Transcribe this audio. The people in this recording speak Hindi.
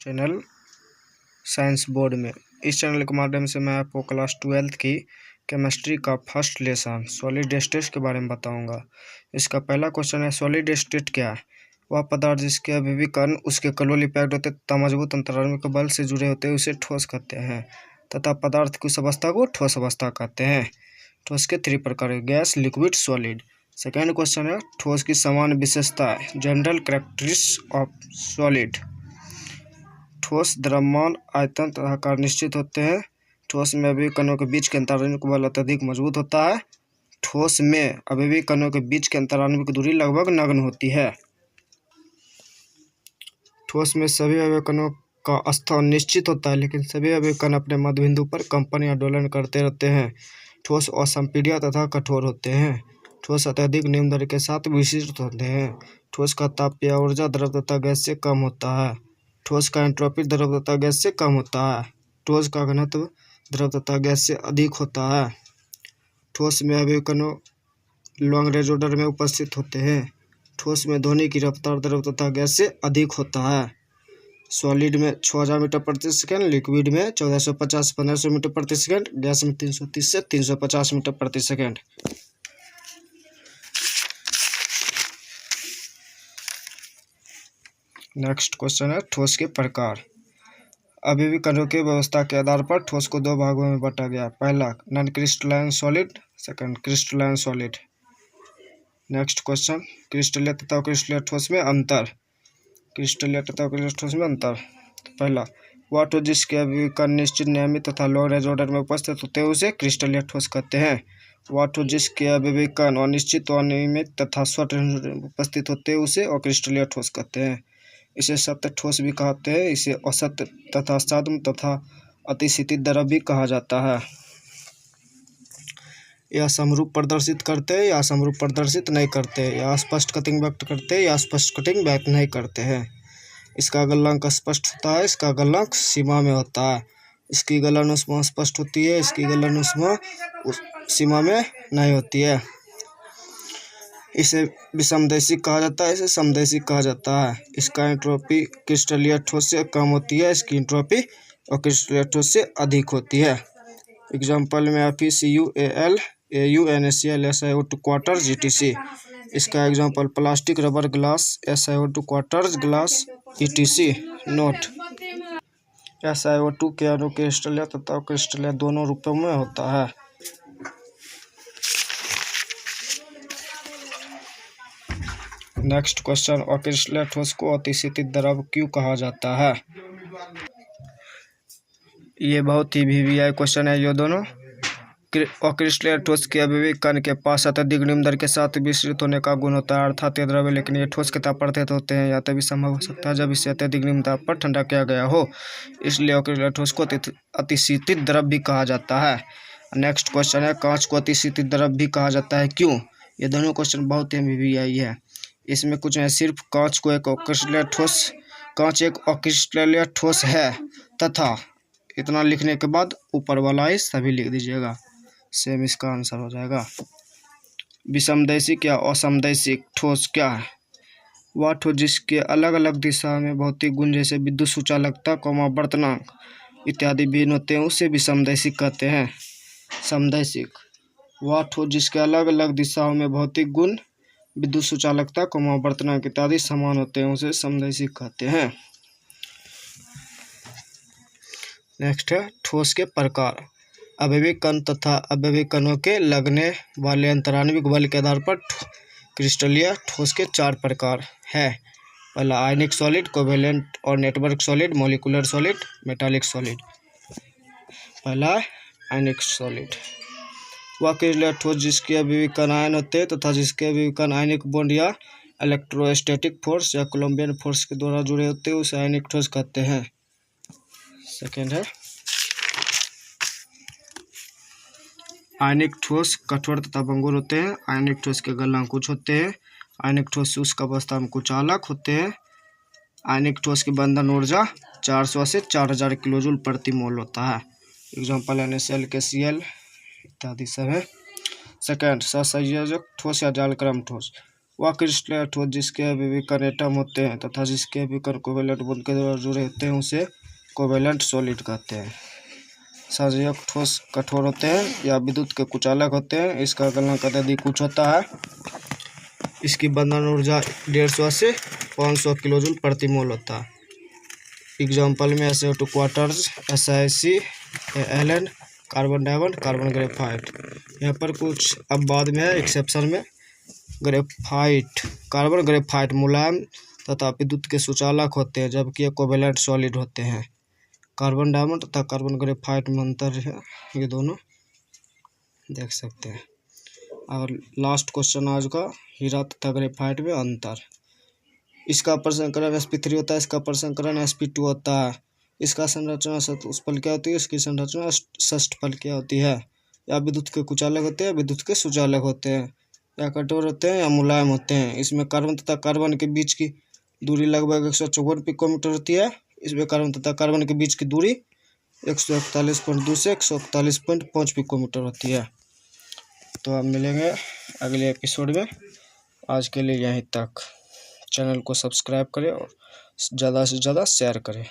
चैनल साइंस बोर्ड में। इस चैनल के माध्यम से मैं आपको क्लास 12th की केमिस्ट्री का फर्स्ट लेसन सॉलिड स्टेट के बारे में बताऊंगा। इसका पहला क्वेश्चन है, सॉलिड स्टेट क्या है? वह पदार्थ जिसके अभी भी कण उसके कलोली पैक्ड होते तथा मजबूत अंतरात्मक बल से जुड़े होते हैं उसे ठोस कहते हैं तथा पदार्थ की उस अवस्था को ठोस अवस्था कहते हैं। ठोस के 3 प्रकार है, gas, liquid, solid. Second question है, ठोस की सामान्य विशेषताएं, जनरल कैरेक्टरिस्टिक्स ऑफ सॉलिड। ठोस द्रव्यमान, आयतन तथा आकार निश्चित होते हैं। ठोस में अभी कणों के बीच के अंतराण्विक बल अत्यधिक मजबूत होता है। ठोस में अभी कणों के बीच के अंतराण्विक दूरी लगभग नगण्य होती है। ठोस में सभी अवयव कणों का स्थान निश्चित होता है, लेकिन सभी अवयव कण अपने मध्य बिंदु पर कंपन या दोलन करते रहते हैं। ठोस असंपीड्य तथा कठोर होते हैं। ठोस अत्यधिक निम्न दर के साथ विशिष्ट होते हैं। ठोस का ताप या ऊर्जा द्रव तथा गैस से कम होता है। ठोस का एंट्रोपी द्रव तथा गैस से कम होता है। ठोस का घनत्व द्रव तथा गैस से अधिक होता है। ठोस में अवयव कणों लॉन्ग रेंज ऑर्डर में उपस्थित होते हैं। ठोस में ध्वनि की रफ्तार द्रव तथा गैस से अधिक होता है। सॉलिड में 6000 मीटर प्रति सेकंड, लिक्विड में 1450-1500 मीटर प्रति सेकंड, गैस में 330 से 350 मीटर प्रति सेकंड। नेक्स्ट क्वेश्चन है, ठोस के प्रकार। अभी भी कणों की व्यवस्था के आधार पर ठोस को 2 भागों में बांटा गया। पहला non crystalline solid, second crystalline solid. Next question, क्रिस्टलीय तथा क्रिस्टलीय ठोस में अंतर। क्रिस्टलीय तथा क्रिस्टलीय ठोस में अंतर। पहला, वह ठोस जिसके अभी कण निश्चित, नियमित तथा लॉन्ग रेंज ऑर्डर में उपस्थित होते हैं उसे क्रिस्टलीय ठोस कहते हैं। वह ठोस जिसके अभी कण अनिश्चित, अनियमित तथा स्वतंत्र उपस्थित होते हैं उसे अक्रिस्टलीय ठोस कहते हैं। इसे सत्य ठोस भी कहते हैं। इसे असत्य तथा साध्य तथा अतिशीतित द्रव भी कहा जाता है। यह समरूप प्रदर्शित करते हैं या समरूप प्रदर्शित नहीं करते, या स्पष्ट कटिंग व्यक्त करते हैं या स्पष्ट कटिंग व्यक्त नहीं करते हैं। इसका गलनांक स्पष्ट होता है, इसका गलनांक सीमा में होता है। इसकी गलन ऊष्मा स्पष्ट होती है, इसकी गलन ऊष्मा सीमा में नहीं होती है। इसे विषमदैशिक कहा जाता है, इसे समदैशिक कहा जाता है। इसका एंट्रोपी क्रिस्टलीय ठोस से कम होती है, इसकी एंट्रोपी अक्रिस्टलीय ठोस से अधिक होती है। एग्जाम्पल में FeCuAl, Au, NaCl, SiO2 quarters etc। इसका example plastic, rubber, glass, SiO2 quarters, glass etc। Note, SiO2 के अणु क्रिस्टलीय तथा अक्रिस्टलीय दोनों रूपों में होता है। नेक्स्ट क्वेश्चन, अक्रिस्टलीय ठोस को अतिशीतित द्रव क्यों कहा जाता है? ये बहुत ही VVI क्वेश्चन है। ये दोनों अक्रिस्टलीय ठोस के अभी कण के पास अत्यधिक निम्न दर के साथ विस्तृत होने का गुण होता है, अर्थात ये द्रव्य, लेकिन ये ठोस के ताप प्रतीत होते हैं। यह तभी संभव हो सकता है जब इसे अत्यधिक निम्न ताप पर ठंडा किया गया हो। इसलिए अक्रिस्टलीय ठोस को अतिशीतित द्रव भी कहा जाता है। नेक्स्ट क्वेश्चन है, कांच को अतिशीतित द्रव भी कहा जाता है, क्यों? ये दोनों क्वेश्चन बहुत ही VVI है। इसमें कुछ है, सिर्फ कांच को एक अक्रिस्टलीय ठोस, कांच एक अक्रिस्टलीय ठोस है तथा, इतना लिखने के बाद ऊपर वाला ही सभी लिख दीजिएगा, सेम इसका आंसर हो जाएगा। विषमदैशिक या असमदैशिक ठोस क्या है? वह ठोस जिसके अलग अलग दिशा में भौतिक गुण जैसे विद्युत सुचालकता, वर्तनांक इत्यादि भिन्न होते हैं उसे विषमदैशिक कहते हैं। समदैशिक, वह ठोस जिसके अलग अलग दिशाओं में भौतिक गुण, विद्युत सुचालकता, वर्तनांक इत्यादि समान होते हैं उसे समदैशिक कहते हैं। नेक्स्ट है, ठोस के प्रकार। अवयवी कण तथा अवयवी कणों के लगने वाले अंतराण्विक बल के आधार पर क्रिस्टलीय ठोस के 4 प्रकार है। पहला आयनिक सॉलिड, कोवेलेंट और network solid, molecular solid, metallic solid. पहला आयनिक सॉलिड, वह क्रिस्टलीय ठोस जिसके अवयवी कण आयन होते हैं तथा जिसके अवयवी कण आयनिक बॉन्ड या इलेक्ट्रोस्टैटिक फोर्स या कोलम्बियन फोर्स के द्वारा जुड़े होते हैं उसे आयनिक ठोस कहते हैं। सेकेंड है, आयनिक ठोस कठोर तथा भंगुर होते हैं। आयनिक ठोस के गलनांक कुछ होते हैं। आयनिक ठोस शुष्क अवस्था में कुछ अलग होते हैं। आयनिक ठोस की बंधन ऊर्जा 400 से 4000 किलोजूल प्रति मोल होता है। एग्जाम्पल NaCl, KCl इत्यादि सब है। सेकेंड, सहसंयोजक ठोस या जालक्रम ठोस। वह क्रिस्टल ठोस जिसके अभी कण एटम होते हैं तथा जिसके अभी कण कोवेलेंट बॉन्ड के द्वारा जुड़े होते हैं उसे कोवेलेंट सॉलिड कहते हैं। संयोजक ठोस कठोर होते हैं या विद्युत के कुचालक होते हैं। इसका गलनांक अत्यधिक उच्च होता है। इसकी बंधन ऊर्जा 150 से 500 किलोजूल प्रति मोल होता है। एग्जाम्पल में SO2 quarters, SiC, Halon, carbon diamond, carbon graphite. यहाँ पर कुछ अब बाद में है एक्सेप्शन में ग्रेफाइट, कार्बन ग्रेफाइट मुलायम तथा विद्युत के सुचालक होते हैं जबकि ये कोवेलेंट सॉलिड होते हैं। कार्बन डायमंड तथा कार्बन ग्रेफाइट में अंतर है, ये दोनों देख सकते हैं। और लास्ट क्वेश्चन आज का, हीरा तथा ग्रेफाइट में अंतर। इसका प्रसंकरण sp3 होता है, इसका प्रसंकरण sp2 होता है। इसका संरचना चतुष्फल क्या होती है, इसकी संरचना षष्ठफल क्या होती है। या विद्युत के कुचालक होते हैं, विद्युत के सुचालक होते हैं। या कठोर होते हैं या मुलायम होते हैं। इसमें कार्बन तथा कार्बन के बीच की दूरी लगभग 154 पिकोमीटर होती है। इसमें कार्बन तथा कार्बन के बीच की दूरी 141.2 से 141.5 पिकोमीटर होती है। तो अब मिलेंगे अगले एपिसोड में। आज के लिए यहीं तक। चैनल को सब्सक्राइब करें और ज़्यादा से ज़्यादा शेयर करें।